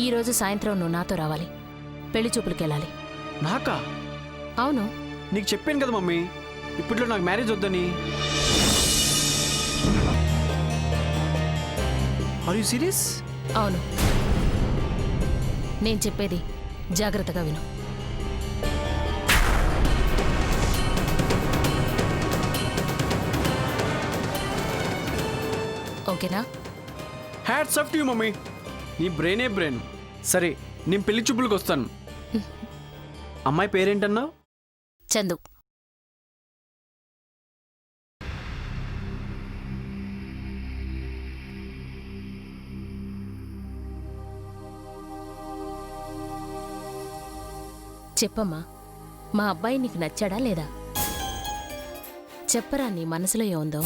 ఈరోజు సాయంత్రం నువ్వు నాతో రావాలి. పెళ్లి చూపులకెళ్ళాలి. నాకా? అవును. నీకు చెప్పాను కదా మమ్మీ, ఇప్పట్లో నాకు మ్యారేజ్ వద్దని. Are you serious? అవును. నేను చెప్పేది జాగ్రత్తగా విను. ఓకేనా? Hats off to you mummy. నీ బ్రెయినే బ్రెయిన్. సరే, నేను పెళ్లి చూపులకు వస్తాను. అమ్మాయి పేరేంటన్నావు? చందు. చెప్పమ్మా, మా అబ్బాయి నీకు నచ్చాడా లేదా? చెప్పరా నీ మనసులో ఏముందో.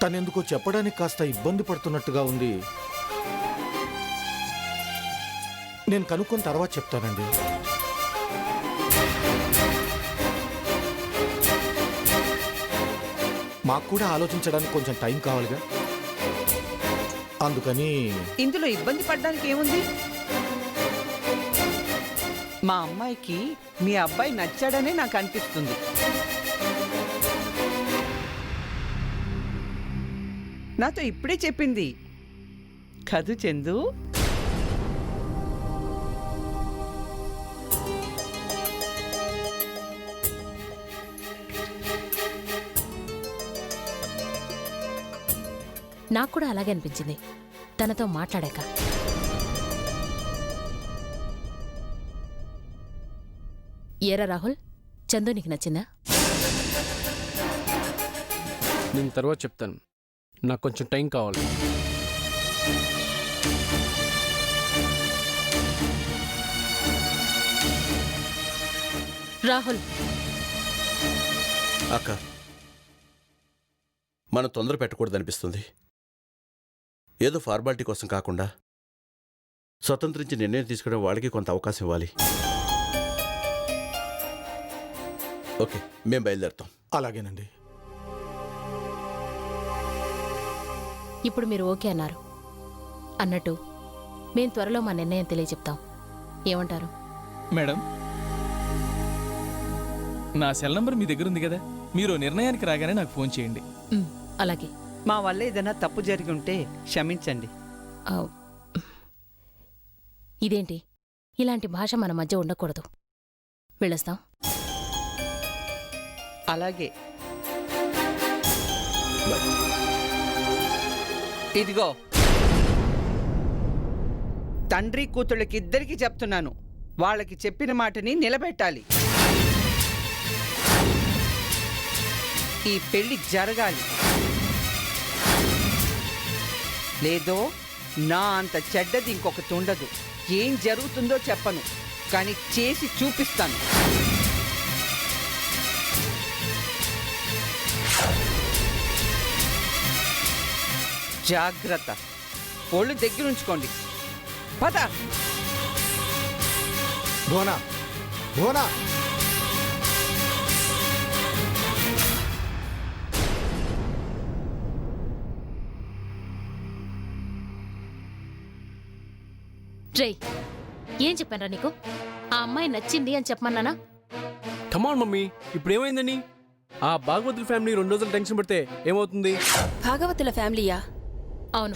తనెందుకో చెప్పడానికి కాస్త ఇబ్బంది పడుతున్నట్టుగా ఉంది. నేను కనుక్కొని తర్వాత చెప్తానండి. మాకు కూడా ఆలోచించడానికి కొంచెం టైం కావాలిగా, అందుకని. ఇందులో ఇబ్బంది పడడానికి ఏముంది? మా అమ్మాయికి మీ అబ్బాయి నచ్చాడనే నాకు అనిపిస్తుంది. నాతో ఇప్పుడే చెప్పింది కదూ చందు. నాకు కూడా అలాగే అనిపించింది తనతో మాట్లాడాక. ఏరా రాహుల్, చందు నీకు నచ్చిందా? నేను తర్వాత చెప్తాను, నాకు కొంచెం టైం కావాలి. రాహుల్, అక్క, మనం తొందర పెట్టకూడదనిపిస్తుంది. ఏదో ఫార్మాలిటీ కోసం కాకుండా స్వతంత్రించి నిర్ణయం తీసుకోవడం వాళ్ళకి కొంత అవకాశం ఇవ్వాలి. ఓకే, మేము బయలుదేరుతాం. అలాగేనండి. ఇప్పుడు మీరు ఓకే అన్నారు అన్నట్టు మేం త్వరలో మా నిర్ణయం తెలియచెప్తాం. ఏమంటారు? మేడం, నా సెల్ నంబర్ మీ దగ్గర ఉంది కదా, మీరు నిర్ణయానికి రాగానే నాకు ఫోన్ చేయండి. అలాగే. మా వల్ల ఏదైనా తప్పు జరిగి ఉంటే క్షమించండి. ఇదేంటి, ఇలాంటి భాష మన మధ్య ఉండకూడదు. వెళ్ళొస్తాం. అలాగే. ఇదిగో, తండ్రి కూతుళ్ళకిద్దరికీ చెప్తున్నాను, వాళ్ళకి చెప్పిన మాటని నిలబెట్టాలి. ఈ పెళ్లి జరగాలి. లేదో నా అంత చెడ్డది ఇంకొకటి ఉండదు. ఏం జరుగుతుందో చెప్పను, కానీ చేసి చూపిస్తాను. జాగ్రత్త, ఒళ్ళు దగ్గరుంచుకోండి. పద. భువనా, భువనా. రే, ఏం చెప్పానరా నీకు? ఆ అమ్మాయి నచ్చింది అని చెప్పమన్నానా? కమాన్ మమ్మీ, ఇప్పుడు ఏమైందని? ఆ భాగవతుల ఫ్యామిలీ 2 రోజులు టెన్షన్ పడితే ఏమవుతుంది? భాగవతుల ఫ్యామిలీయా? అవును.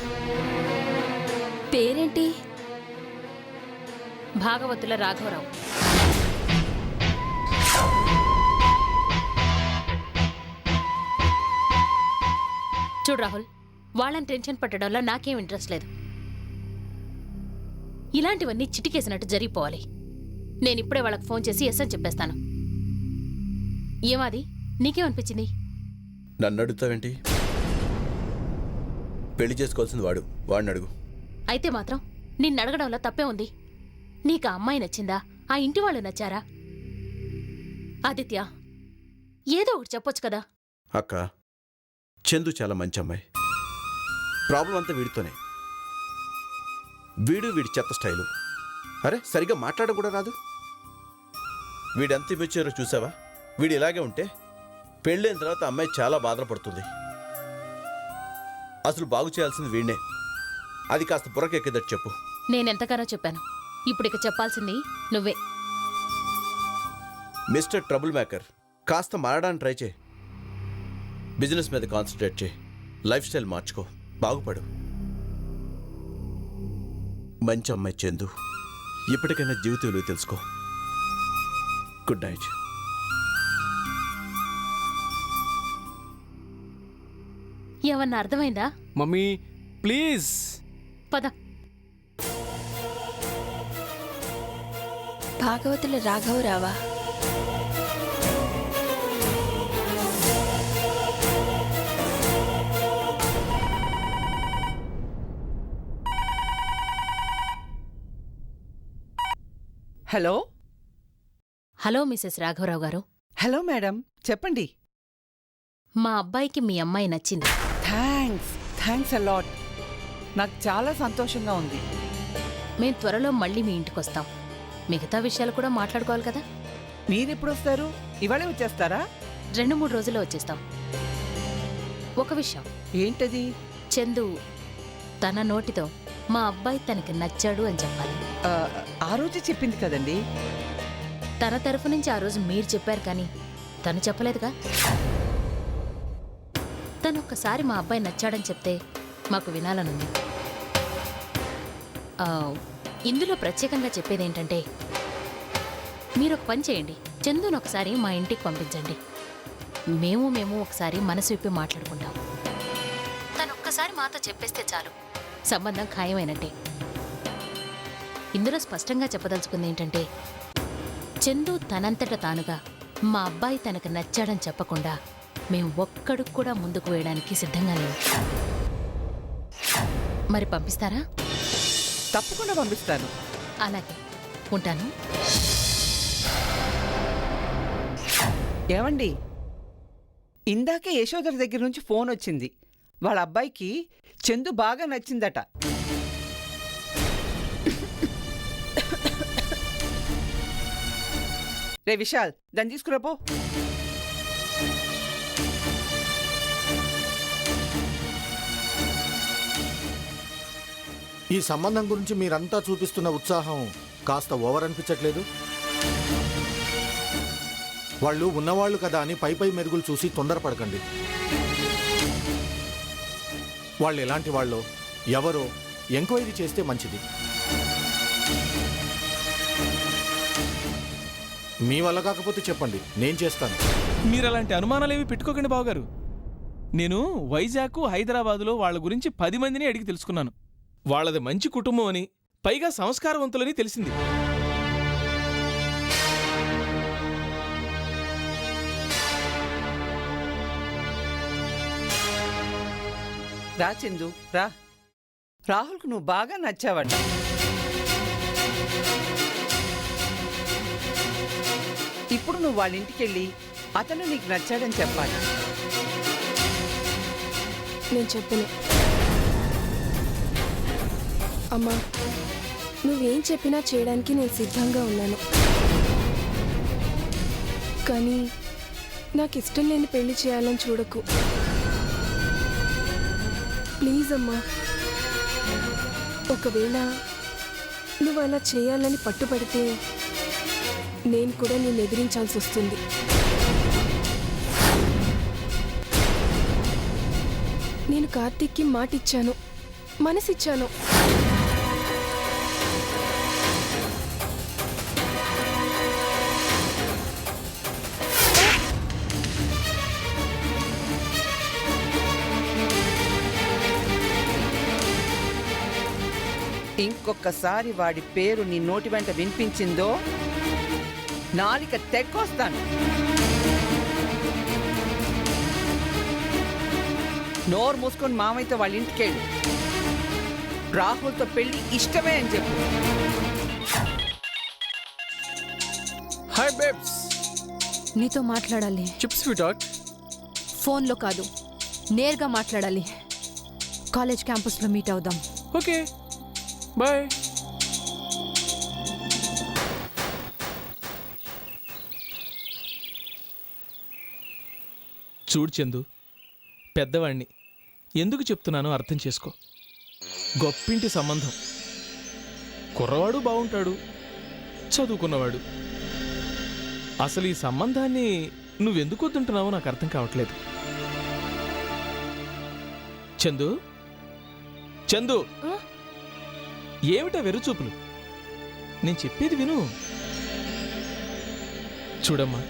పేరేంటి? భాగవతుల రాఘవరావు. చూడు రాహుల్, వాళ్ళని టెన్షన్ పెట్టడంలో నాకేం ఇంట్రెస్ట్ లేదు. ఇలాంటివన్నీ చిటికేసినట్టు జరిగిపోవాలి. నేనిప్పుడే వాళ్ళకి ఫోన్ చేసి ఎస్ అని చెప్పేస్తాను. ఏమాది, నీకేమనిపించింది? నన్ను అడుగుతావేంటి? పెళ్లి చేసుకోవాల్సింది వాడిని అడుగు. అయితే మాత్రం నిన్నడగడంలో తప్పే ఉంది. నీకు ఆ అమ్మాయి నచ్చిందా? ఆ ఇంటి వాళ్ళు నచ్చారా? ఆదిత్య, ఏదో ఒకటి చెప్పొచ్చు కదా. అక్క, చందు చాలా మంచి అమ్మాయి. ప్రాబ్లం అంతా వీడితోనే. వీడి చెత్త స్టైలు. అరే, సరిగ్గా మాట్లాడడం కూడా రాదు. వీడెంత ఇవ్వచ్చారో చూసావా? వీడు ఇలాగే ఉంటే పెళ్ళైన తర్వాత అమ్మాయి చాలా బాధపడుతుంది. అసలు బాగు చేయాల్సింది వీణ్ణే. అది కాస్త బుర్రకెక్కేదట్టు చెప్పు. నేనెంతగానో చెప్పాను. ఇప్పుడు ఇక చెప్పాల్సింది నువ్వే. మిస్టర్ ట్రబుల్ మేకర్, కాస్త మారడానికి ట్రై చేయి. బిజినెస్ మీద కాన్సన్ట్రేట్ చేయి. లైఫ్ స్టైల్ మార్చుకో, బాగుపడు. మంచి అమ్మాయి చందు. ఇప్పటికైనా జీవిత విలువ తెలుసుకో. Good night. ఏమన్నా అర్థమైందా? Mummy please. పద. భాగవతుల రాఘవరావా? హలో. హలో మిసెస్ రాఘవరావు గారు. హలో మేడం, చెప్పండి. మా అబ్బాయికి మీ అమ్మాయి నచ్చింది. Thanks a lot. నాకు చాలా సంతోషంగా ఉంది. మేం త్వరలో మళ్ళీ మీ ఇంటికొస్తాం. మిగతా విషయాలు కూడా మాట్లాడుకోవాలి కదా. మీరెప్పుడు వస్తారు? ఇవాళే వచ్చేస్తారా? 2-3 రోజుల్లో వచ్చేస్తాం. ఒక విషయం. ఏంటది? చందు తన నోటితో మా అబ్బాయి తనకి నచ్చాడు అని చెప్పాలి. ఆ రోజు చెప్పింది కదండి. తన తరఫు నుంచి ఆ రోజు మీరు చెప్పారు, కానీ తను చెప్పలేదుగా. తను ఒక్కసారి మా అబ్బాయి నచ్చాడని చెప్తే మాకు వినాలనుంది. ఇందులో ప్రత్యేకంగా చెప్పేదేంటంటే, మీరు ఒక పని చేయండి. చందును ఒకసారి మా ఇంటికి పంపించండి. మేము ఒకసారి మనసు విప్పి మాట్లాడుకుంటాం. తను ఒక్కసారి మాతో చెప్పేస్తే చాలు, సంబంధం ఖాయమైనట్టే. ఇందులో స్పష్టంగా చెప్పదలుచుకుంది ఏంటంటే, చందు తనంతట తానుగా మా అబ్బాయి తనకు నచ్చాడని చెప్పకుండా మేము ఒక్కడికి కూడా ముందుకు వేయడానికి సిద్ధంగా లేవు. మరి పంపిస్తారా? తప్పకుండా పంపిస్తాను. అలాగే, ఉంటాను. ఏమండి, ఇందాకే యశోదర దగ్గర నుంచి ఫోన్ వచ్చింది. వాళ్ళ అబ్బాయికి చందు బాగా నచ్చిందట. రే విశాల్, దాన్ని తీసుకురాపో. ఈ సంబంధం గురించి మీరంతా చూపిస్తున్న ఉత్సాహం కాస్త ఓవర్ అనిపించట్లేదు? వాళ్ళు ఉన్నవాళ్ళు కదా అని పై మెరుగులు చూసి తొందరపడకండి. వాళ్ళు ఎలాంటి వాళ్ళో ఎవరో ఎంక్వైరీ చేస్తే మంచిది. మీ వల్ల కాకపోతే చెప్పండి, నేను చేస్తాను. మీరు అలాంటి అనుమానాలేవి పెట్టుకోకండి బావగారు. నేను వైజాగ్, హైదరాబాదులో వాళ్ళ గురించి 10 మందిని అడిగి తెలుసుకున్నాను. వాళ్ళది మంచి కుటుంబం అని, పైగా సంస్కారవంతులని తెలిసింది. రా చందు, రా. రాహుల్కు నువ్వు బాగా నచ్చావట. ఇప్పుడు నువ్వు వాళ్ళ ఇంటికెళ్ళి అతను నీకు నచ్చాడని చెప్పాలి. నేను చెప్పను. అమ్మా, నువ్వేం చెప్పినా చేయడానికి నేను సిద్ధంగా ఉన్నాను. కానీ నాకు ఇష్టం లేని పెళ్లి చేయాలని చూడకు ప్లీజ్ అమ్మా. ఒకవేళ నువ్వు అలా చేయాలని పట్టుబడితే నేను కూడా నిన్ను ఎదిరించాల్సి వస్తుంది. నేను కార్తీక్కి మాటిచ్చాను, మనసిచ్చాను. ఇంకొకసారి వాడి పేరు నీ నోటి వెంట వినిపించిందో నాలిక తెక్కొస్తాను. నోరు మూసుకొని మామయ్యతో వాళ్ళ ఇంటికెళ్ళు. రాహుల్తో పెళ్లి ఇష్టమే అని చెప్పు. Hi babes. నీతో మాట్లాడాలి. చిప్స్ స్వీటార్ట్. ఫోన్లో కాదు, నేరుగా మాట్లాడాలి. కాలేజ్ క్యాంపస్లో మీట్ అవుదాం. Okay, bye. చూడు చందు, పెద్దవాణ్ణి, ఎందుకు చెప్తున్నానో అర్థం చేసుకో. గొప్పింటి సంబంధం. కుర్రవాడు బాగుంటాడు, చదువుకున్నవాడు. అసలు ఈ సంబంధాన్ని నువ్వెందుకు వద్దుంటున్నావో నాకు అర్థం కావట్లేదు. చందు, చందు, ఆ? ఏమిటా వెర్రుచూపులు? నేను చెప్పేది విను. చూడమ్మా,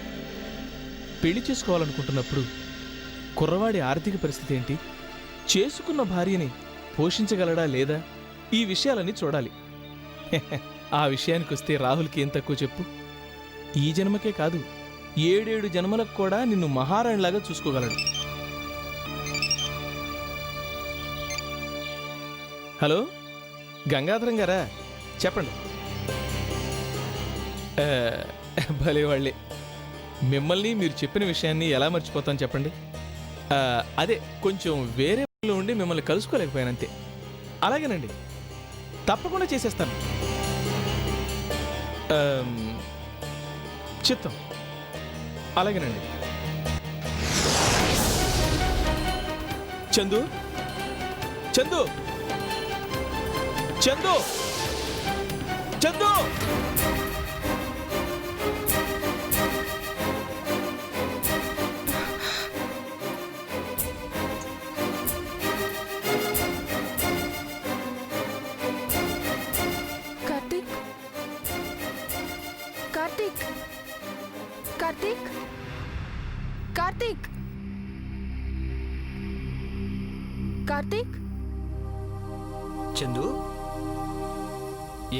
పెళ్లి చేసుకోవాలనుకుంటున్నప్పుడు కుర్రవాడి ఆర్థిక పరిస్థితి ఏంటి, చేసుకున్న భార్యని పోషించగలడా లేదా, ఈ విషయాలన్నీ చూడాలి. ఆ విషయానికొస్తే రాహుల్కి ఏం తక్కువ చెప్పు? ఈ జన్మకే కాదు, 7 జన్మలకు కూడా నిన్ను మహారాణిలాగా చూసుకోగలడు. హలో, గంగాధరం గారా? చెప్పండి. భలే వాళ్ళే. మిమ్మల్ని, మీరు చెప్పిన విషయాన్ని ఎలా మర్చిపోతాను చెప్పండి. అదే కొంచెం వేరే పనిలో ఉండి మిమ్మల్ని కలుసుకోలేకపోయానంతే. అలాగేనండి, తప్పకుండా చేసేస్తాను. చిత్తం. అలాగేనండి. చందు, చందు, చందు, చందు. కార్తీక్, కార్తీక్, కార్తీక్, కార్తీక్, కార్తీక్. చందు,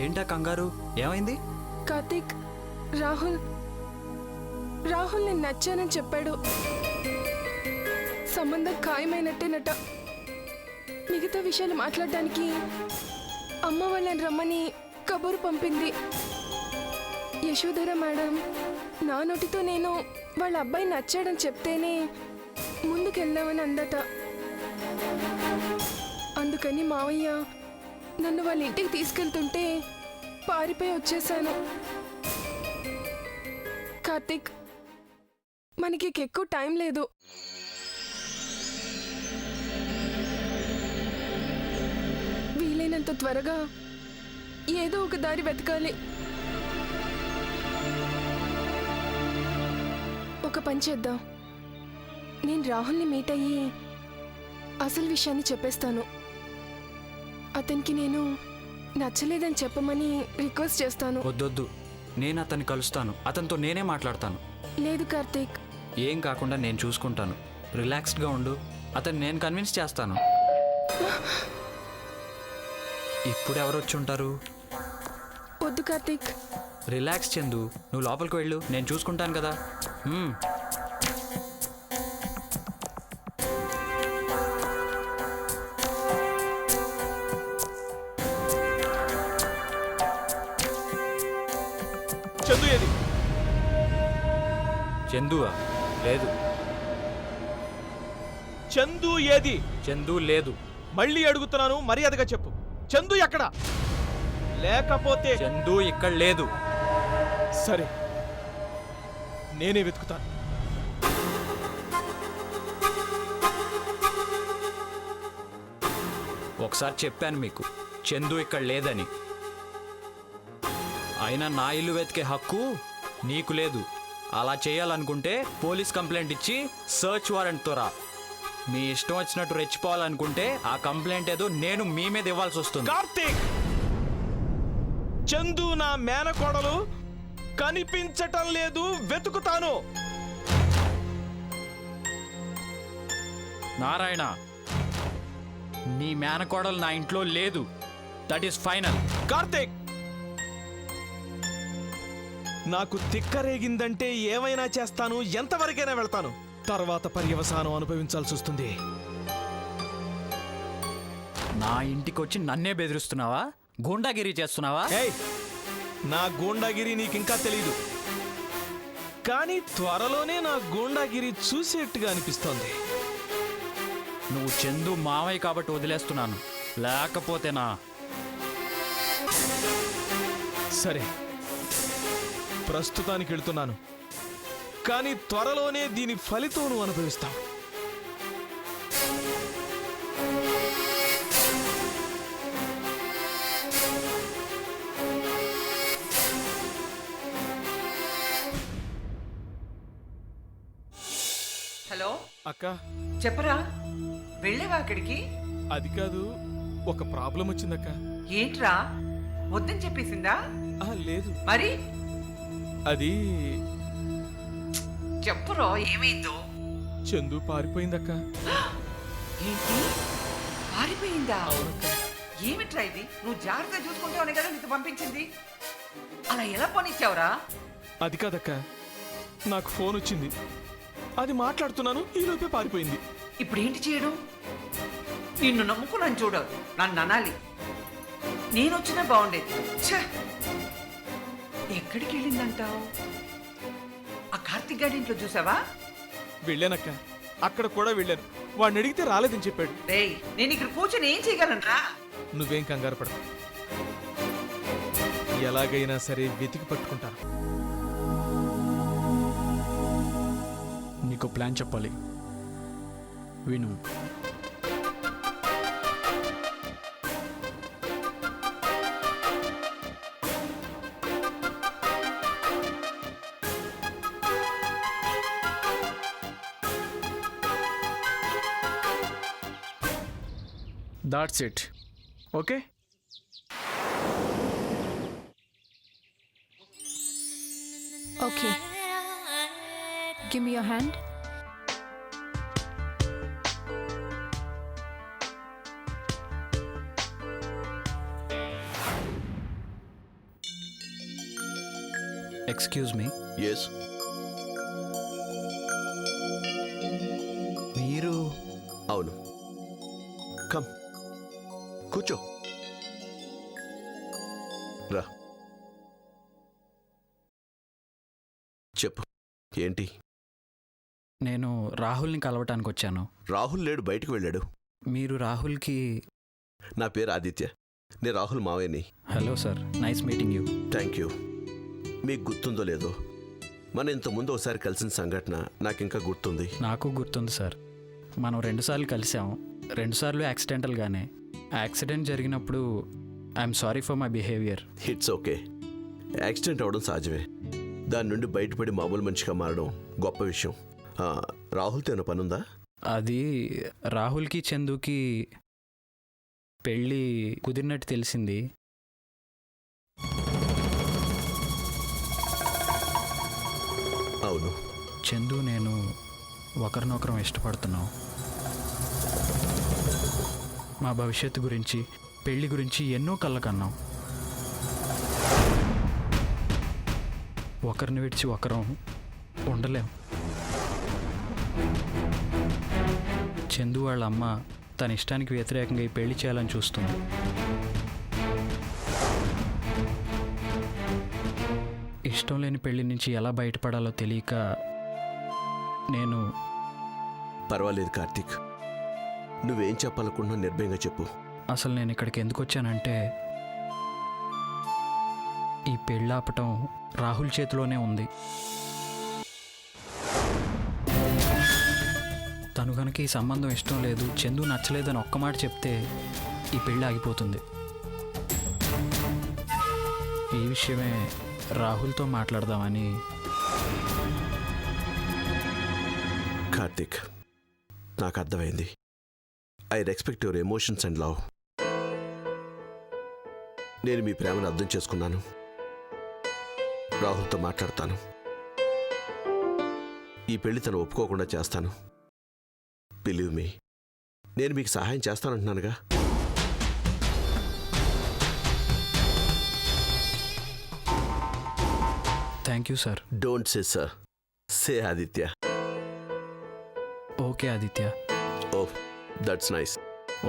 ఏంటా కంగారు? ఏమైంది? కార్తీక్, రాహుల్ నేను నచ్చానని చెప్పాడు. సంబంధం ఖాయమైనట్టేనట. మిగతా విషయాలు మాట్లాడడానికి అమ్మ వాళ్ళని రమ్మని కబురు పంపింది. యశోధర మేడం నా నోటితో నేను వాళ్ళ అబ్బాయి నచ్చాడని చెప్తేనే ముందుకెళ్దామని అందట. అందుకని మావయ్య నన్ను వాళ్ళ ఇంటికి తీసుకెళ్తుంటే పారిపోయి వచ్చేసాను. కార్తీక్, మనకి ఎక్కువ టైం లేదు. వీలైనంత త్వరగా ఏదో ఒక దారి వెతకాలి. ఒక పని చేద్దాం. నేను రాహుల్ని మీట్ అయ్యి అసలు విషయాన్ని చెప్పేస్తాను. అతనికి నేను నచ్చలేదని చెప్పమని రిక్వెస్ట్ చేస్తాను. వద్దొద్దు, నేను అతన్ని కలుస్తాను. అతనితో నేనే మాట్లాడతాను. లేదు కార్తీక్, ఏం కాకుండా నేను చూసుకుంటాను. రిలాక్స్డ్గా ఉండు. అతన్ని నేను కన్విన్స్ చేస్తాను. ఇప్పుడు ఎవరు వచ్చి ఉంటారు? వద్దు కార్తీక్. రిలాక్స్ చందు, నువ్వు లోపలికి వెళ్ళు, నేను చూసుకుంటాను కదా. చందు ఏది? చందువా? లేదు. చందు ఏది? చందు లేదు. మళ్ళీ అడుగుతున్నాను, మర్యాదగా చెప్పు. చందు ఎక్కడ? లేకపోతే చందు ఇక్కడ లేదు. సరే, నేనే వెతుకుతాను. ఒకసారి చెప్పాను మీకు, చందు ఇక్కడ లేదని. అయినా నా ఇల్లు వెతికే హక్కు నీకు లేదు. అలా చేయాలనుకుంటే పోలీస్ కంప్లైంట్ ఇచ్చి సర్చ్ వారెంట్తో రా. మీ ఇష్టం వచ్చినట్టు రెచ్చిపోవాలనుకుంటే ఆ కంప్లైంట్ ఏదో నేను మీ మీద ఇవ్వాల్సి వస్తుంది. కార్తీక్, చందు నా మేనకోడలు, కనిపించటం లేదు, వెతుకుతాను. నారాయణ, నీ మేనకోడలు నా ఇంట్లో లేదు. That is final. కార్తీక్, నాకు తిక్కరేగిందంటే ఏమైనా చేస్తాను, ఎంతవరకైనా వెళ్తాను. తర్వాత పర్యవసానం అనుభవించాల్సి వస్తుంది. నా ఇంటికి వచ్చి నన్నే బెదిరిస్తున్నావా? గూండాగిరి చేస్తున్నావా? ఏయ్, నా గూండాగిరి నీకింకా తెలీదు. కానీ త్వరలోనే నా గూండాగిరి చూసేట్టుగా అనిపిస్తోంది. నువ్వు చందు మావయ్య కాబట్టి వదిలేస్తున్నాను, లేకపోతే నా... సరే, ప్రస్తుతానికి వెళ్తున్నాను, కానీ త్వరలోనే దీని ఫలితం నువ్వు అనుభవిస్తావు. అక్క చెప్పరా, వెళ్ళేవా అక్కడికి? అది కాదు, ఒక ప్రాబ్లం వచ్చిందక్క. ఏంట్రా, వద్దని చెప్పేసిందా? లేదు, మరి అది చెప్పురా, ఏమైందో? చందు పారిపోయిందక్క. ఏంటి, పారిపోయిందా? ఏమిట్రా ఇది? నువ్వు జాగ్రత్తగా చూసుకుంటావనే కదా నీకు పంపించింది. అలా ఎలా పనిచ్చావురా? అది కాదక్క, నాకు ఫోన్ వచ్చింది, అది మాట్లాడుతున్నాను, ఈ లోపే పారిపోయింది. ఇప్పుడు ఏంటి చేయడం? నిన్ను నమ్ముకున్నాను చూడు, నన్ను అనాలి. నేను వచ్చినా బాగుండేది. ఛ! ఎక్కడికి వెళ్ళిందంటావు? ఆ కార్తీక్ గారి ఇంట్లో చూసావా? వెళ్ళానక్క, అక్కడ కూడా వెళ్ళాను. వాడిని అడిగితే రాలేదని చెప్పాడు. రేయ్, నేను ఇక్కడ కూర్చొని ఏం చేయగలనురా? నువ్వేం కంగారు పడ, ఎలాగైనా సరే వెతికి పట్టుకుంటాను. నీకు ప్లాన్ చెప్పాలి, విను. That's it. Okay, okay, give me your hand. Excuse me, yes, మీరు? అవును. కమ్, కూర్చో, రా, చెప్పు, ఏంటి? నేను రాహుల్ని కలవటానికి వచ్చాను. రాహుల్ లేడు, బయటికి వెళ్ళాడు. మీరు రాహుల్కి? నా పేరు ఆదిత్య, నేను Rahul Maveni. Hello sir, nice meeting you. Thank you. మీకు గుర్తుందో లేదో, మనం ఇంతకుముందు ఒకసారి కలిసిన సంఘటన నాకు ఇంకా గుర్తుంది. నాకు గుర్తుంది సార్, మనం 2 సార్లు కలిసాం. 2 సార్లు యాక్సిడెంటల్గానే. యాక్సిడెంట్ జరిగినప్పుడు I'm sorry for my behaviour. It's okay, accident అవ్వడం సహజమే. దాని నుండి బయటపడి మామూలు మనిషిగా మారడం గొప్ప విషయం. రాహుల్తో ఏమైనా పనుందా? అది రాహుల్కి చందుకి పెళ్ళి కుదిరినట్టు తెలిసింది. అవును. చందు నేను ఒకరినొకరం ఇష్టపడుతున్నాం. మా భవిష్యత్తు గురించి, పెళ్లి గురించి ఎన్నో కళ్ళకన్నాం. ఒకరిని విడిచి ఒకరం ఉండలేం. చందు వాళ్ళ అమ్మ తన ఇష్టానికి వ్యతిరేకంగా ఈ పెళ్లి చేయాలని చూస్తుంది. ఇష్టం లేని పెళ్లి నుంచి ఎలా బయటపడాలో తెలియక నేను... పర్వాలేదు కార్తీక్, నువ్వేం చెప్పాలనుకుంటున్నా నిర్భయంగా చెప్పు. అసలు నేను ఇక్కడికి ఎందుకు వచ్చానంటే, ఈ పెళ్ళాపటం రాహుల్ చేతిలోనే ఉంది. తను కనుక ఈ సంబంధం ఇష్టం లేదు, చందు నచ్చలేదని ఒక్క మాట చెప్తే ఈ పెళ్ళి ఆగిపోతుంది. ఈ విషయమే రాహుల్తో మాట్లాడదామని. కార్తీక్, నాకు అర్థమైంది. I respect your emotions and love. నేను మీ ప్రేమను అర్థం చేసుకున్నాను. రాహుల్తో మాట్లాడతాను. ఈ పెళ్లి తను ఒప్పుకోకుండా చేస్తాను. బిలీవ్ మీ, నేను మీకు సహాయం చేస్తానంటున్నానుగా. Thank you sir. Don't say sir, say Aditya. Okay Aditya. Oh, that's nice.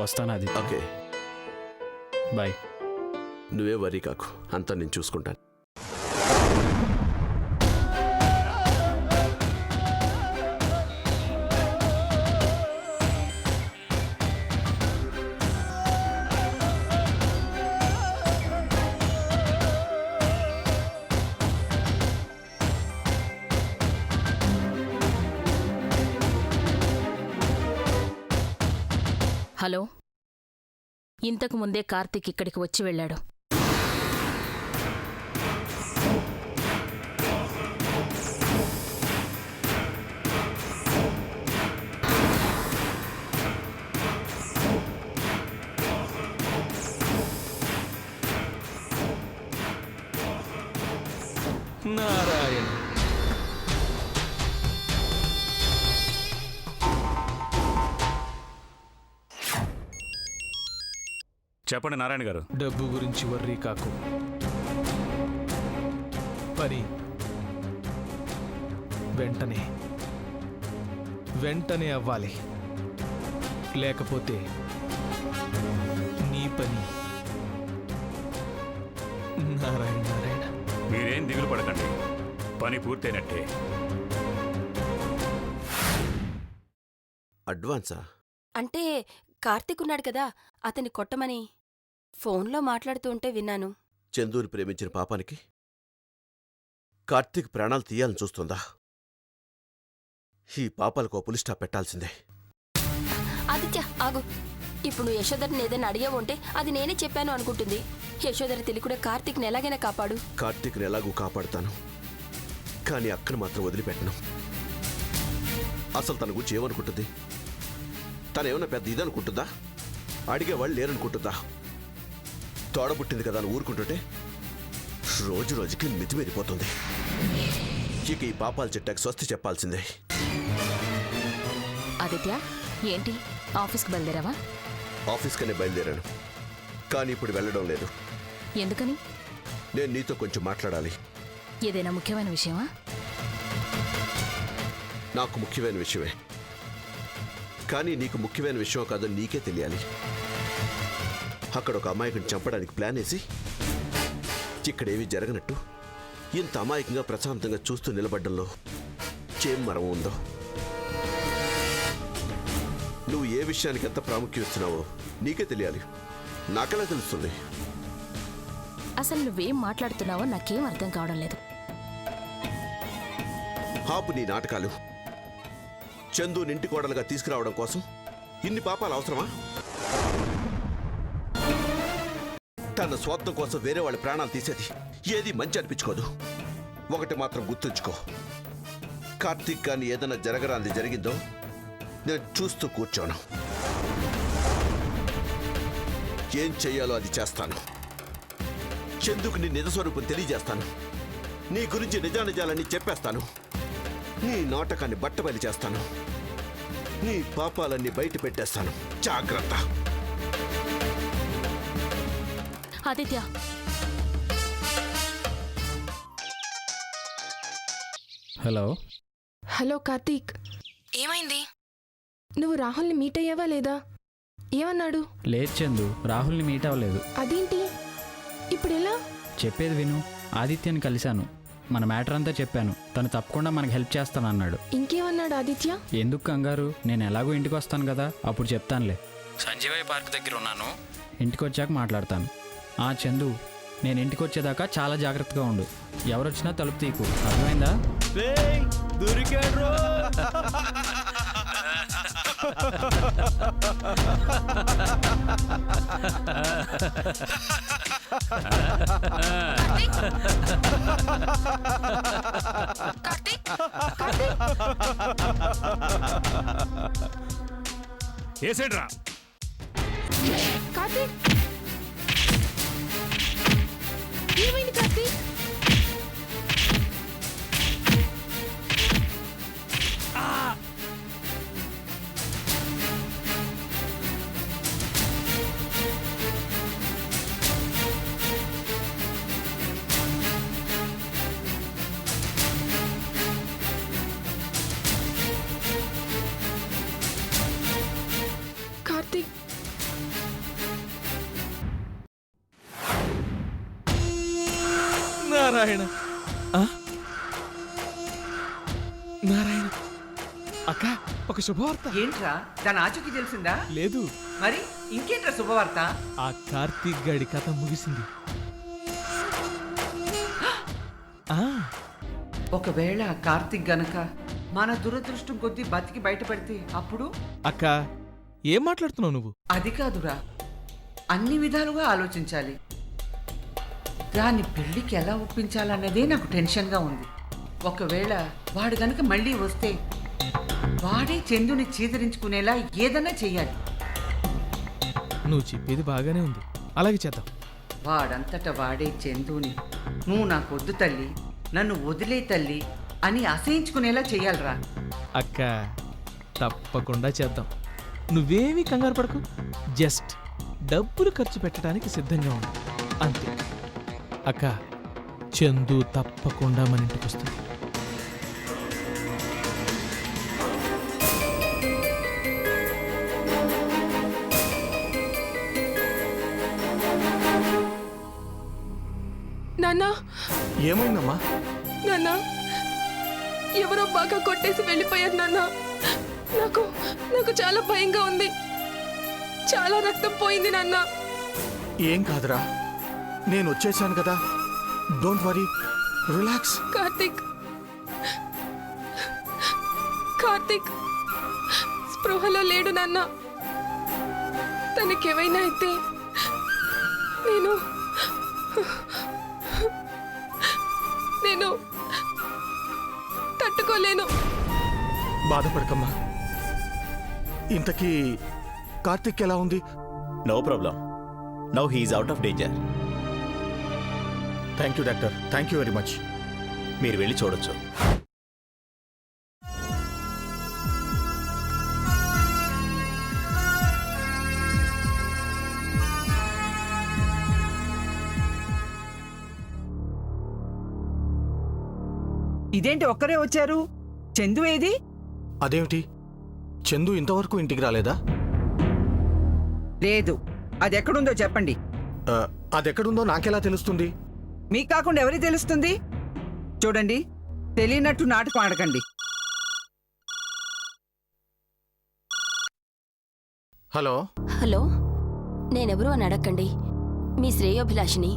వస్తాను ఆదిత్య. Okay, bye. నువ్వే వరీ కాకు, అంతా నేను చూసుకుంటాను. హలో, ఇంతకు ముందే కార్తీక్ ఇక్కడికి వచ్చి వెళ్ళాడు. నారాయణ. చెప్పండి నారాయణ గారు. డబ్బు గురించి వర్రీ కాకు. పని వెంటనే అవ్వాలి. లేకపోతే నీ పని. నారాయణ నారాయణ. మీరేం దిగులు పడకండి, పని పూర్తయినట్టే. అడ్వాన్సా? అంటే కార్తీక్ ఉన్నాడు కదా, అతని కొట్టమని ఫోన్లో మాట్లాడుతూ ఉంటే విన్నాను. చందూని ప్రేమించిన పాపానికి కార్తీక్ ప్రాణాలు తీయాలని చూస్తుందా? ఈ పాపాలకు పులి స్టాప్ పెట్టాల్సిందే. ఆదిత్య ఆగు. ఇప్పుడు నువ్వు యశోధర్ని ఏదైనా అడిగావు ఉంటే అది నేనే చెప్పాను అనుకుంటుంది. యశోధర తెలియకుండా కార్తీక్ని ఎలాగైనా కాపాడు. కార్తీక్ని ఎలాగూ కాపాడుతాను, కానీ అక్కను మాత్రం వదిలిపెట్టను. అసలు తన గురించి ఏమనుకుంటుంది? తనేమన్నా పెద్ద ఇదనుకుంటుందా? అడిగేవాళ్ళు లేరనుకుంటుందా? తోడబుట్టింది కదా అని ఊరుకుంటుంటే రోజు రోజుకి మితిమీరిపోతుంది. ఇక ఈ పాపాల చిట్టాకి స్వస్తి చెప్పాల్సిందే. ఆదిత్య, ఏంటి ఆఫీస్కి బయలుదేరావా? ఆఫీస్కనే బయలుదేరాను, కానీ ఇప్పుడు వెళ్ళడం లేదు. ఎందుకని? నేను నీతో కొంచెం మాట్లాడాలి. ఏదైనా ముఖ్యమైన విషయమా? నాకు ముఖ్యమైన విషయమే, కానీ నీకు ముఖ్యమైన విషయం కాదని నీకే తెలియాలి. అక్కడ ఒక అమాయకుని చంపడానికి ప్లాన్ వేసి ఇక్కడేమీ జరగనట్టు ఇంత అమాయకంగా ప్రశాంతంగా చూస్తూ నిలబడ్డంలో చేం మరం ఉందో. నువ్వు ఏ విషయానికి ఎంత ప్రాముఖ్యం ఇస్తున్నావో నీకే తెలియాలి. నాకెలా తెలుస్తుంది? అసలు నువ్వేం మాట్లాడుతున్నావో నాకేం అర్థం కావడం లేదు. ఆపు నీ నాటకాలు. చందుని ఇంటి కోడలుగా తీసుకురావడం కోసం ఇన్ని పాపాలు అవసరమా? తన స్వార్థం కోసం వేరే వాళ్ళ ప్రాణాలు తీసేది ఏది మంచి అనిపించుకోదు. ఒకటి మాత్రం గుర్తుంచుకో, కార్తీక్ కానీ ఏదైనా జరగరాంది జరిగిందో నేను చూస్తూ కూర్చోను. ఏం చెయ్యాలో అది చేస్తాను. చందుకు నీ నిజస్వరూపం తెలియజేస్తాను. నీ గురించి నిజానిజాలని చెప్పేస్తాను. నీ నాటకాన్ని బట్టబయలు చేస్తాను. నీ పాపాలన్నీ బయట పెట్టేస్తాను. జాగ్రత్త. ఆదిత్య, హలో. హలో కార్తీక్, ఏమైంది? నువ్వు రాహుల్ని మీట్ అయ్యావా లేదా? ఏమన్నాడు? లేదు చందు, రాహుల్ని మీట్ అవ్వలేదు. అదేంటి ఇప్పుడు ఎలా? చెప్పేది విను. ఆదిత్యని కలిశాను, మన మ్యాటర్ అంతా చెప్పాను. తను తప్పకుండా మనకు హెల్ప్ చేస్తానన్నాడు. ఇంకేమన్నాడు ఆదిత్య? ఎందుకు కంగారు, నేను ఎలాగో ఇంటికి వస్తాను కదా, అప్పుడు చెప్తానులే. సంజీవయ్య పార్క్ దగ్గర ఉన్నాను, ఇంటికి వచ్చాక మాట్లాడతాను. చందు, నేను ఇంటికి వచ్చేదాకా చాలా జాగ్రత్తగా ఉండు. ఎవరొచ్చినా తలుపు తీకు, అర్థమైందా? ఏసేడ్రా కార్తీక్, ఏమైంది కార్తీక్? కార్తీక్, నారాయణ. నారాయణ అక్క, ఒక శుభవార్త. ఏంట్రా, దాని ఆచూకీ తెలిసిందా? లేదు. మరి ఇంకేంట్రా శుభవార్త? ఆ కార్తీక్ గాడి కథ ముగిసింది. ఒకవేళ కార్తీక్ గనక మన దురదృష్టం కొద్దీ బతికి బయటపడితే అప్పుడు? అక్క, ఏం మాట్లాడుతున్నావు నువ్వు? అది కాదురా, అన్ని విధాలుగా ఆలోచించాలి. దాన్ని పెళ్లికి ఎలా ఒప్పించాలన్నదే నాకు టెన్షన్గా ఉంది. ఒకవేళ వాడు గనక మళ్ళీ వస్తే వాడే చందుని చీదరించుకునేలా ఏదన్నా చెయ్యాలి. నువ్వు చెప్పేది బాగానే ఉంది, అలాగే చేద్దాం. వాడంతట వాడే చందుని, నువ్వు నాకొద్దు తల్లి, నన్ను వదిలే తల్లి అని అసహించుకునేలా చెయ్యాలరా. అక్క తప్పకుండా చేద్దాం. నువ్వేమీ కంగారు పడకు. జస్ట్ డబ్బులు ఖర్చు పెట్టడానికి సిద్ధంగా ఉంది అంతే. అక్క చందు తప్పకుండా మన ఇంటికి వస్తుంది. నాన్నా, ఏమైందమ్మా? నాన్నా, ఎవరో బాగా కొట్టేసి వెళ్ళిపోయారు నాన్నా. నాకు చాలా భయంగా ఉంది. చాలా రక్తం పోయింది నాన్న. ఏం కాదురా, నేను వచ్చేసాను కదా. Don't worry, relax. కార్తీక్ స్పృహలో లేడు నాన్న. తనకేమైనా అయితే నేను తట్టుకోలేను. బాధపడకమ్మా. ఇంతకీ కార్తిక్ ఎలా ఉంది? No problem. Now he's out of danger. Thank you doctor, thank you very much. మీరు వెళ్ళి చూడొచ్చు. ఇదేంటి ఒక్కరే వచ్చారు? చందు ఏది? అదేమిటి, చందు ఇంతవరకు ఇంటికి రాలేదా? లేదు. అది ఎక్కడుందో చెప్పండి. అదెక్కడుందో నాకెలా తెలుస్తుంది? మీకు కాకుండా ఎవరికి తెలుస్తుంది? చూడండి, తెలియనట్టు నాటకం ఆడకండి. హలో హలో, నేనెవరు అని అడగండి. మీ శ్రేయోభిలాషిని.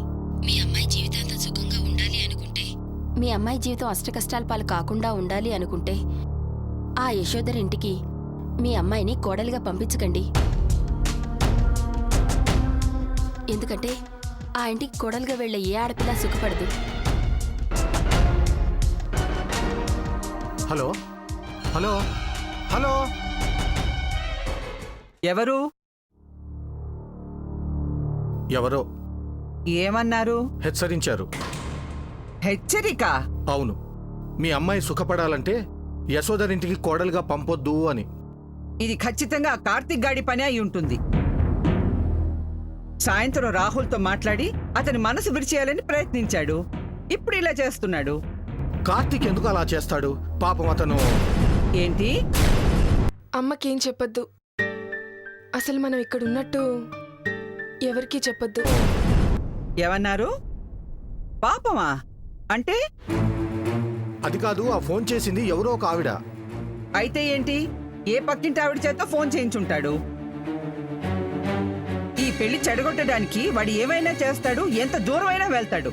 మీ అమ్మాయి జీవితాంతం సుఖంగా ఉండాలి అనుకుంటే, మీ అమ్మాయి జీవితం అష్టకష్టాల పాలు కాకుండా ఉండాలి అనుకుంటే, ఆ యశోదర్ ఇంటికి మీ అమ్మాయిని కోడలిగా పంపించకండి. ఎందుకంటే ఆ ఇంటికి కోడలుగా వెళ్లే ఏ ఆడపిల్ల సుఖపడదు. హలో హలో హలో, ఎవరు? ఎవరో ఏమన్నారు? హెచ్చరించారు. హెచ్చరిక? అవును, మీ అమ్మాయి సుఖపడాలంటే యశోదరింటికి కోడలుగా పంపొద్దు అని. ఇది ఖచ్చితంగా కార్తిక్ గాడి పని అయి ఉంటుంది. సాయంత్రం రాహుల్తో మాట్లాడి అతని మనసు విరిచేయాలని ప్రయత్నించాడు. ఇప్పుడు ఇలా చేస్తున్నాడు. కార్తిక్ ఎందుకు అలా చేస్తాడు? పాపం అతను. ఏంటి? అమ్మకేం చెప్పొద్దు. అసలు మనం ఇక్కడ ఉన్నట్టు ఎవరికీ చెప్పొద్దు. ఏమన్నారు? పాపమా అంటే? అది కాదు, ఆ ఫోన్ చేసింది ఎవరో ఒక ఆవిడ. అయితే ఏంటి? ఏ పక్కింటి ఆవిడ చేత ఫోన్ చేయించుంటాడు. ఈ పెళ్లి చెడగొట్టడానికి వాడు ఏమైనా చేస్తాడు, ఎంత దూరమైనా వెళ్తాడు.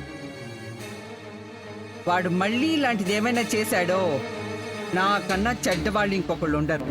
వాడు మళ్ళీ ఇలాంటిది ఏమైనా చేశాడో నాకన్నా చెడ్డవాళ్ళు ఇంకొకళ్ళు ఉండరు.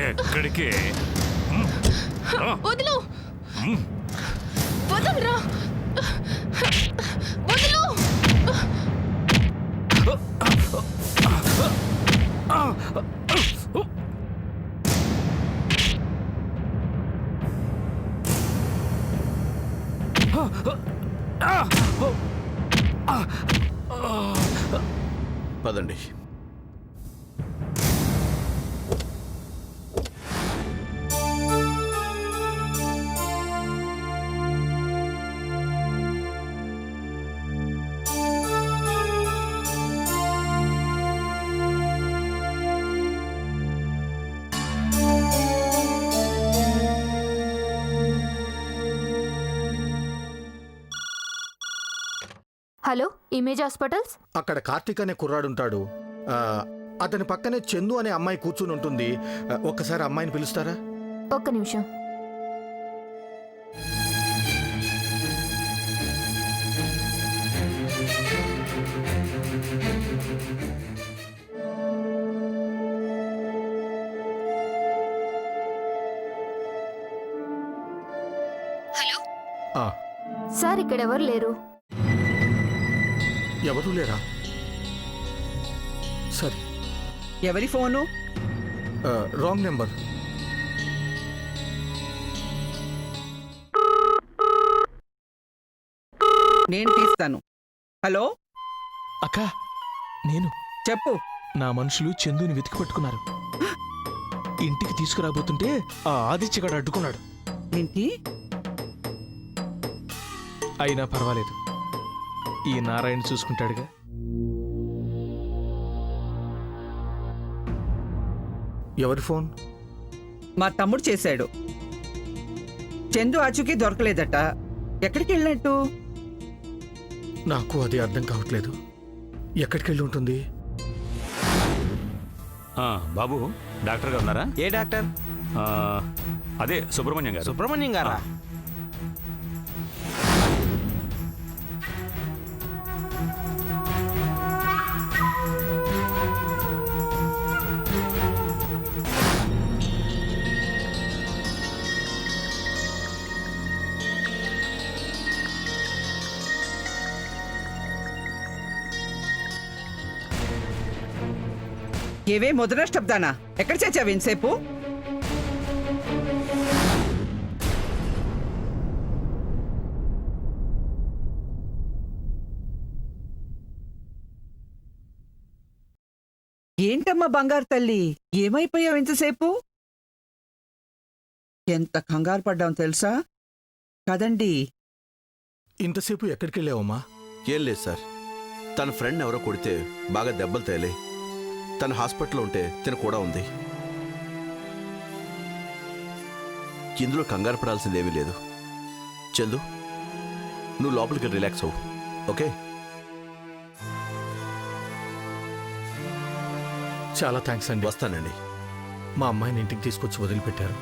ఎక్కడ ఎక్కడికి వదులు వదలరా వదులు పదండి. Hello image hospitals. అక్కడ కార్తీక్ అనే కుర్రాడుంటాడు. అతని పక్కనే చందు అనే అమ్మాయి కూర్చుని ఉంటుంది. ఒక్కసారి అమ్మాయిని పిలుస్తారా? ఒక్క నిమిషం. హలో సార్ ఇక్కడ ఎవరు లేరు. ఎవరూ లేరా? సరే. ఎవరి ఫోను? Wrong number. నేను తీస్తాను. హలో అక్క, నేను. చెప్పు. నా మనుషులు చందుని వెతికి పట్టుకున్నారు. ఇంటికి తీసుకురాబోతుంటే ఆ ఆదిత్యగాడు అడ్డుకున్నాడు. ఏంటి? అయినా పర్వాలేదు, ఈ నారాయణ చూసుకుంటాడుగా. ఎవరి ఫోన్? మా తమ్ముడు చేశాడు. చందు ఆచూకీ దొరకలేదట. ఎక్కడికి వెళ్ళినట్టు? నాకు అది అర్థం కావట్లేదు. ఎక్కడికి వెళ్ళి ఉంటుంది? బాబు, డాక్టర్ గారు ఉన్నారా? ఏ డాక్టర్? అదే సుబ్రహ్మణ్యం గారు. సుబ్రహ్మణ్యం గారా? ఏవే మొదలష్టబ్దానా? ఎక్కడ చేచావు ఎంతసేపు? ఏంటమ్మా బంగారు తల్లి, ఏమైపోయావు ఇంతసేపు? ఎంత కంగారు పడ్డాం తెలుసా కదండి. ఇంతసేపు ఎక్కడికి వెళ్ళావమ్మా? ఏం లేదు సార్, తన ఫ్రెండ్ ఎవరో కొడితే బాగా దెబ్బలు తేలే. తన హాస్పిటల్లో ఉంటే తిన కూడా ఉంది. ఇందులో కంగారు పడాల్సిందేమీ లేదు. చందు, నువ్వు లోపలికి రిలాక్స్ అవ్వు, ఓకే? చాలా థ్యాంక్స్ అండి. వస్తానండి. మా అమ్మాయిని ఇంటికి తీసుకొచ్చి వదిలిపెట్టారు.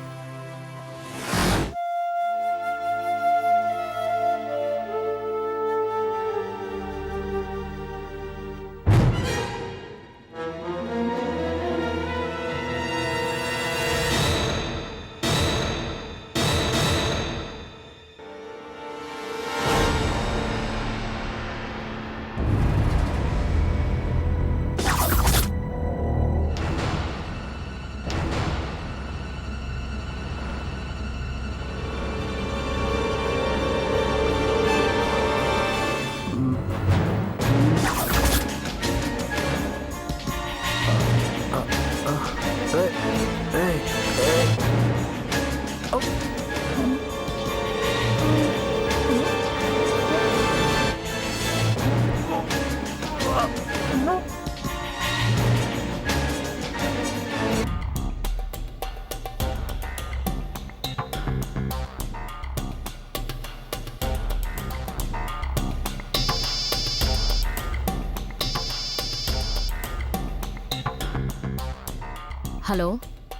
హలో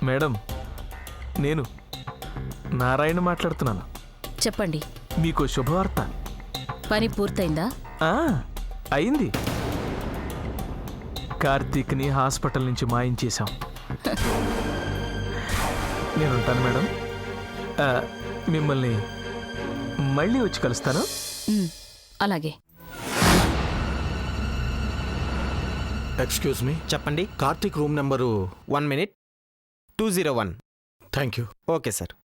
మేడం, నేను నారాయణ మాట్లాడుతున్నాను. చెప్పండి. మీకు శుభవార్త. పని పూర్తయిందా? అయింది. కార్తీక్ని హాస్పిటల్ నుంచి మాయించేశాం. నేను ఉంటాను మేడం. మిమ్మల్ని మళ్ళీ వచ్చి కలుస్తాను. అలాగే. ఎక్స్క్యూజ్ మీ, చెప్పండి. Karthik room number 1 minute. 201. Thank you. Okay sir.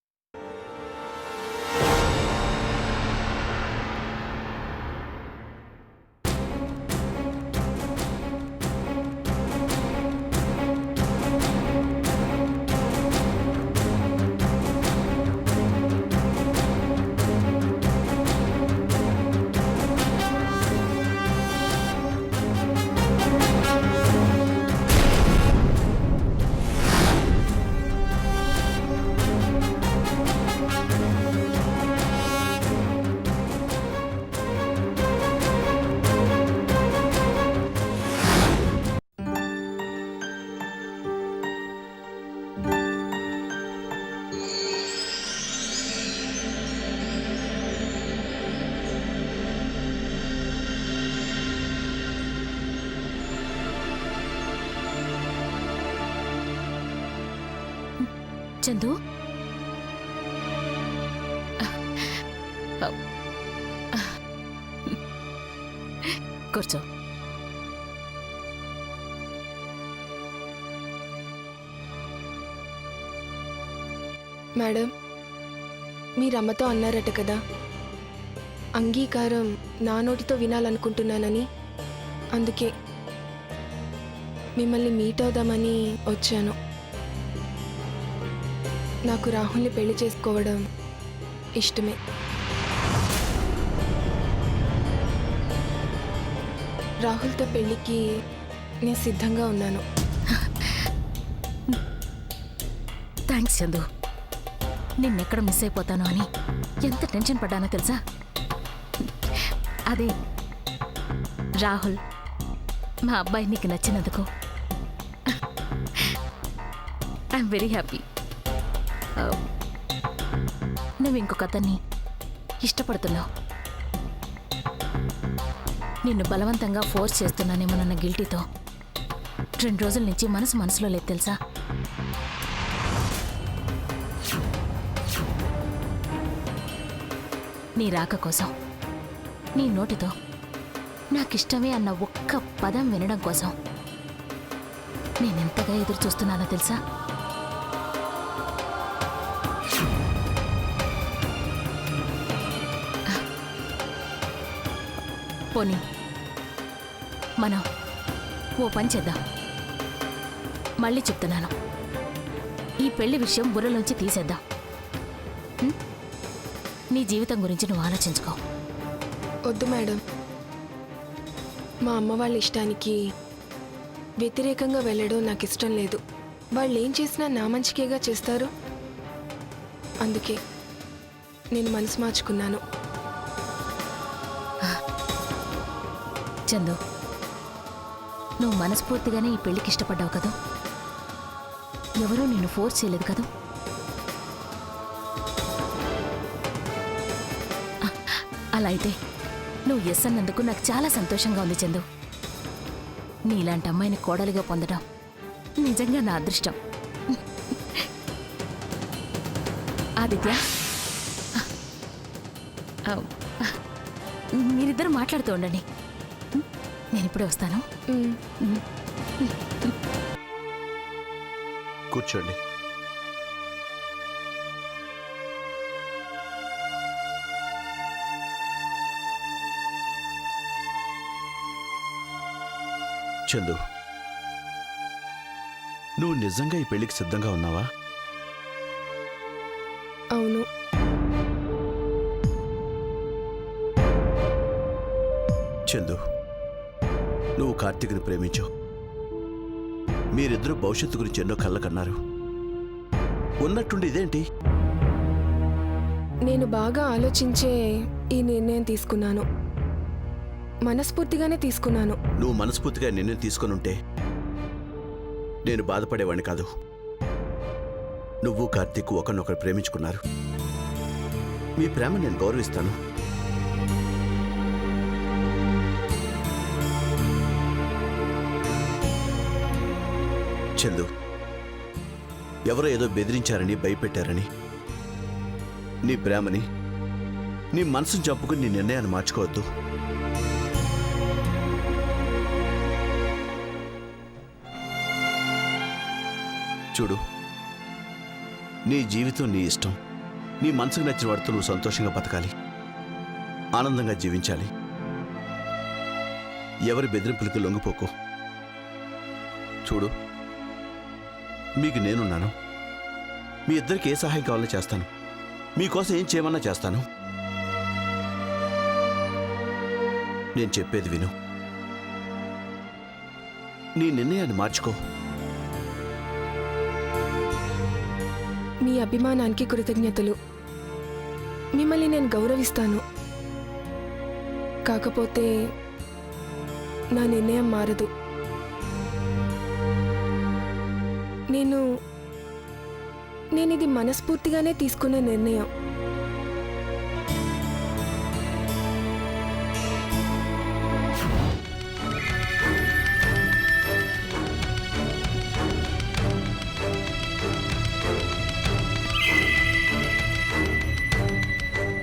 Chandu, కూర్చో. మేడం, మీరు అమ్మతో అన్నారట కదా, అంగీకారం నా నోటితో వినాలనుకుంటున్నానని. అందుకే మిమ్మల్ని మీట్ అవుదామని వచ్చాను. నాకు రాహుల్ని పెళ్లి చేసుకోవడం ఇష్టమే. రాహుల్తో పెళ్లికి నేను సిద్ధంగా ఉన్నాను. థ్యాంక్స్ చందు. నిన్నెక్కడ మిస్ అయిపోతాను అని ఎంత టెన్షన్ పడ్డానో తెలుసా? అదే రాహుల్ మా అబ్బాయి నీకు నచ్చినందుకు ఐఎమ్ వెరీ హ్యాపీ. నువ్వు ఇంకొక అతన్ని ఇష్టపడుతున్నావు. నిన్ను బలవంతంగా ఫోర్స్ చేస్తున్నానేమోనన్న గిల్టీతో 2 రోజుల నుంచి మనసులో లేదు తెలుసా? నీ రాక కోసం, నీ నోటితో నాకిష్టమే అన్న ఒక్క పదం వినడం కోసం నేనెంతగా ఎదురు చూస్తున్నానో తెలుసా? పోనీ మనం ఓ పని చేద్దాం. మళ్ళీ చెప్తున్నాను, ఈ పెళ్లి విషయం బుర్రలోంచి తీసేద్దాం. నీ జీవితం గురించి నువ్వు ఆలోచించుకో. వద్దు మేడం, మా అమ్మ వాళ్ళ ఇష్టానికి వ్యతిరేకంగా వెళ్ళడం నాకు ఇష్టం లేదు. వాళ్ళు ఏం చేసినా నా మంచికేగా చేస్తారు. అందుకే నేను మనసు మార్చుకున్నాను. చందు, నువ్వు మనస్ఫూర్తిగానే ఈ పెళ్లికి ఇష్టపడ్డావు కదా? ఎవరూ నిన్ను ఫోర్స్ చేయలేదు కదా? అలా అయితే నువ్వు ఎస్ అన్నందుకు నాకు చాలా సంతోషంగా ఉంది చందు. నీలాంటి అమ్మాయిని కోడలిగా పొందడం నిజంగా నా అదృష్టం. ఆదిత్య, మీరిద్దరు మాట్లాడుతూ ఉండండి, నేను ఇప్పుడే వస్తాను. కూర్చోండి. చందు, నువ్వు నిజంగా ఈ పెళ్లికి సిద్ధంగా ఉన్నావా? అవును. చందు, నువ్వు కార్తీక్ని ప్రేమించావు. మీరిద్దరూ భవిష్యత్తు గురించి ఎన్నో కళ్ళ కన్నారు. ఉన్నట్టుండి ఇదేంటి? నేను బాగా ఆలోచించే ఈ నిర్ణయం తీసుకున్నాను. మనస్ఫూర్తిగానే తీసుకున్నాను. నువ్వు మనస్ఫూర్తిగా నిర్ణయం తీసుకొని ఉంటే నేను బాధపడేవాడిని కాదు. నువ్వు కార్తీక్ ఒకరినొకరు ప్రేమించుకున్నారు. మీ ప్రేమ నేను గౌరవిస్తాను. చందు, ఎవరో ఏదో బెదిరించారని భయపెట్టారని నీ ప్రేమని నీ మనసును చంపుకుని నీ నిర్ణయాన్ని మార్చుకోవద్దు. చూడు, నీ జీవితం నీ ఇష్టం. నీ మనసుకు నచ్చిన వాడితో నువ్వు సంతోషంగా బతకాలి, ఆనందంగా జీవించాలి. ఎవరి బెదిరింపులకు లొంగిపోకు. చూడు, మీకు నేనున్నాను. మీ ఇద్దరికి ఏ సహాయం కావాలో చేస్తాను. మీకోసం ఏం చేయమన్నా చేస్తాను. నేను చెప్పేది విను. నీ నిర్ణయాన్ని మార్చుకో. మీ అభిమానానికి కృతజ్ఞతలు. మిమ్మల్ని నేను గౌరవిస్తాను. కాకపోతే నా నిర్ణయం మారదు. నేను ఇది మనస్ఫూర్తిగానే తీసుకున్న నిర్ణయం.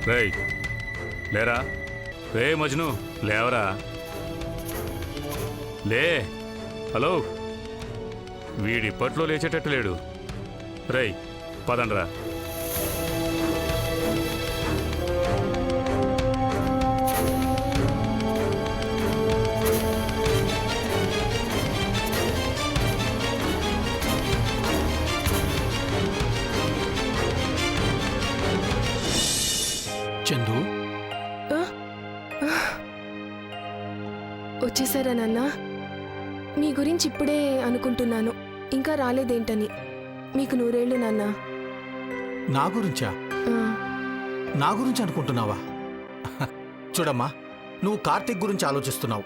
రేయ్ లేరా, రే మజ్ను లేవరా, లే. హలో, వీడిప్పట్లో లేచేటట్టు లేడు. రేయ్ పదండ్రా. చందు, వచ్చేసారా నాన్న? మీ గురించి ఇప్పుడే అనుకుంటున్నాను, ఇంకా రాలేదేంటని. మీకు 100 ఏళ్ళు నాన్న. నా గురించా? ఆ, నా గురించి అనుకుంటున్నావా? చూడమ్మా, నువ్వు కార్తీక్ గురించి ఆలోచిస్తున్నావు.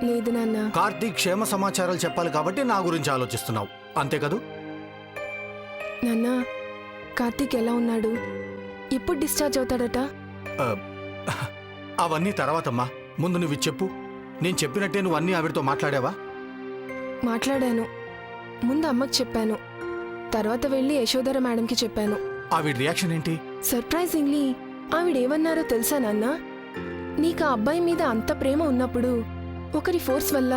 లేదు నాన్న. కార్తీక్ క్షేమ సమాచారాలు చెప్పాలి కాబట్టి నా గురించి ఆలోచిస్తున్నావు, అంతే కదూ? నాన్న, కార్తీక్ ఎలా ఉన్నాడు? ఎప్పుడు డిశ్చార్జ్ అవుతాడట? ఆ, అవన్నీ తర్వాతమ్మా. ముందు నువ్వు ఇది చెప్పు. నేను చెప్పినట్టే నువ్వు అన్నీ ఆవిడతో మాట్లాడావా? మాట్లాడాను. ముందు అమ్మకి చెప్పాను, తర్వాత వెళ్ళి యశోధర మేడంకి చెప్పాను. ఆవిడ రియాక్షన్ ఏంటి? సర్ప్రైజింగ్లీ ఆవిడేమన్నారో తెలుసా నాన్న? నీకు ఆ అబ్బాయి మీద అంత ప్రేమ ఉన్నప్పుడు ఒకరి ఫోర్స్ వల్ల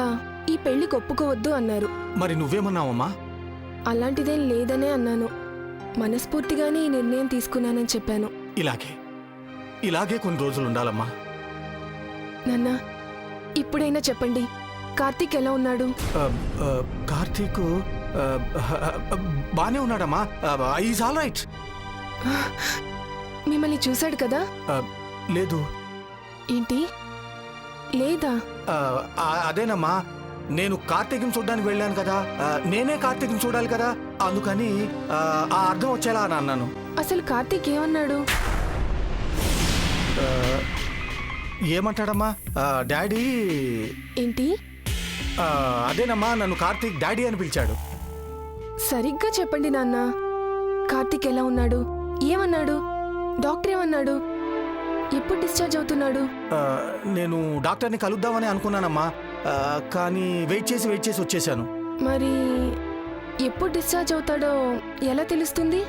ఈ పెళ్లికి ఒప్పుకోవద్దు అన్నారు. మరి నువ్వేమన్నావమ్మా? అలాంటిదేం లేదనే అన్నాను. మనస్ఫూర్తిగానే ఈ నిర్ణయం తీసుకున్నానని చెప్పాను. ఇలాగే కొన్ని రోజులు ఉండాలమ్మా. నాన్న, ఇప్పుడైనా చెప్పండి, కార్తీక్ ఎలా ఉన్నాడు? కార్తీక్ బానే ఉన్నాడమ్మా. Is all right. మిమ్మల్ని చూశాడు కదా? లేదు. ఏంటి లేదా? అదేనమ్మా, నేను కార్తీక్ని చూడడానికి వెళ్ళాను కదా, నేనే కార్తీక్ని చూడాలి కదా, అందుకని ఆ అర్థం వచ్చేలా అని అన్నాను. అసలు కార్తీక్ ఏమన్నాడు? ఏమంటాడమ్మా డాడీ? ఏంటి? అదేనమ్మా, నన్ను కార్తీక్ డాడీ అని పిలిచాడు. సరిగ్గా చెప్పండి నాన్న, కార్తీక్ ఎలా ఉన్నాడు? ఏమన్నాడు? డాక్టర్ ఏమన్నాడు? ఎప్పుడు డిశ్చార్జ్ అవుతున్నాడు? నేను డాక్టర్ని కలుద్దామని అనుకున్నానమ్మా, కానీ వెయిట్ చేసి వచ్చేసాను. మరి ఎప్పుడు డిశ్చార్జ్ అవుతాడో ఎలా తెలుస్తుంది?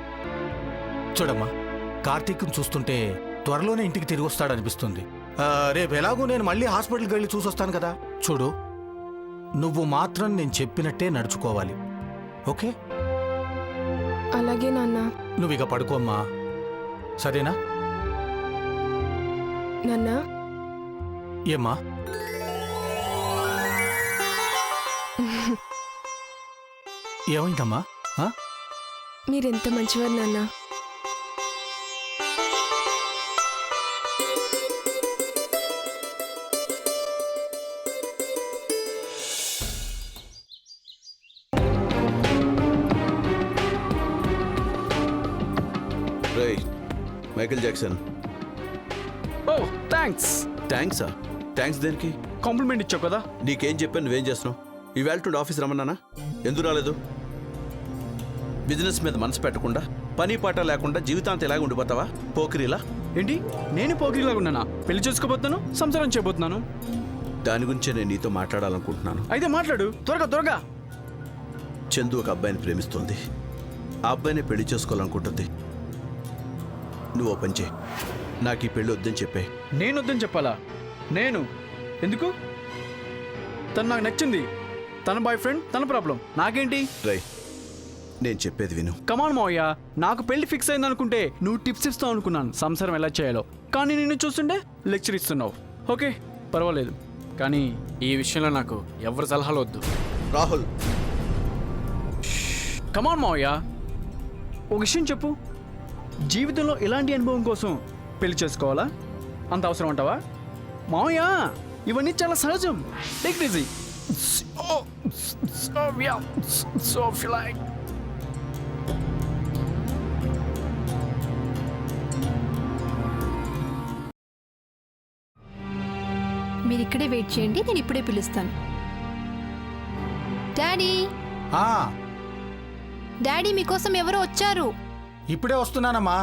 చూడమ్మా, కార్తీక్ని చూస్తుంటే త్వరలోనే ఇంటికి తిరిగి వస్తాడనిపిస్తుంది. రేపు ఎలాగో నేను మళ్ళీ హాస్పిటల్కి వెళ్ళి చూసొస్తాను కదా. చూడు, నువ్వు మాత్రం నేను చెప్పినట్టే నడుచుకోవాలి, ఓకే? అలాగే నాన్న. నువ్వు ఇక పడుకోమ్మా, సరేనా? నాన్న. ఏమ్మా? ఏమైందమ్మా? మీరెంత మంచివారు నాన్న. Michael Jackson. Oh thanks. థ్యాంక్సా? థ్యాంక్స్ దేనికి? కాంప్లిమెంట్ ఇచ్చావు కదా. నీకేం చెప్పాను, నువ్వేం చేస్తున్నావు? ఈవేళ టు ఆఫీస్ రమ్మన్నానా? ఎందుకు రాలేదు? బిజినెస్ మీద మనసు పెట్టకుండా పని పాట లేకుండా జీవితాంతం ఎలాగ ఉండిపోతావా పోకిరిలా? ఏంటి, నేను పోకిరిలాగా ఉన్నానా? పెళ్లి చేసుకోబోతున్నాను, సంసారం చేయబోతున్నాను. దాని గురించే నేను నీతో మాట్లాడాలనుకుంటున్నాను. అయితే మాట్లాడు, త్వరగా. చందు ఒక అబ్బాయిని ప్రేమిస్తుంది. ఆ అబ్బాయిని పెళ్లి చేసుకోవాలనుకుంటుంది. నువ్వు ఓ పని చేయి, నాకు ఈ పెళ్లి వద్దని చెప్పే. నేను వద్దని చెప్పాలా? నేను ఎందుకు? తను నాకు నచ్చింది, తన బాయ్ ఫ్రెండ్, తన ప్రాబ్లం, నాకేంటి? రై, నేను చెప్పేది విను. కమాన్ మావయ్య, నాకు పెళ్లి ఫిక్స్ అయింది అనుకుంటే నువ్వు టిప్స్ ఇస్తావు అనుకున్నాను సంసారం ఎలా చేయాలో. కానీ నిన్ను చూస్తుంటే లెక్చర్ ఇస్తున్నావు. ఓకే పర్వాలేదు, కానీ ఈ విషయంలో నాకు ఎవరి సలహాలు వద్దు. రాహుల్, కమాన్ మావయ్య, ఒక విషయం చెప్పు. జీవితంలో ఎలాంటి అనుభవం కోసం పెళ్లి చేసుకోవాలా? అంత అవసరం అంటావా? మావయ్య, ఇవన్నీ చాలా సహజం. Take it easy. మీరు ఇక్కడే వెయిట్ చేయండి, నేను ఇప్పుడే పిలుస్తాను. డాడీ, ఆ, డాడీ మీకోసం ఎవరో వచ్చారు. ఇప్పుడే వస్తున్నానమ్మా.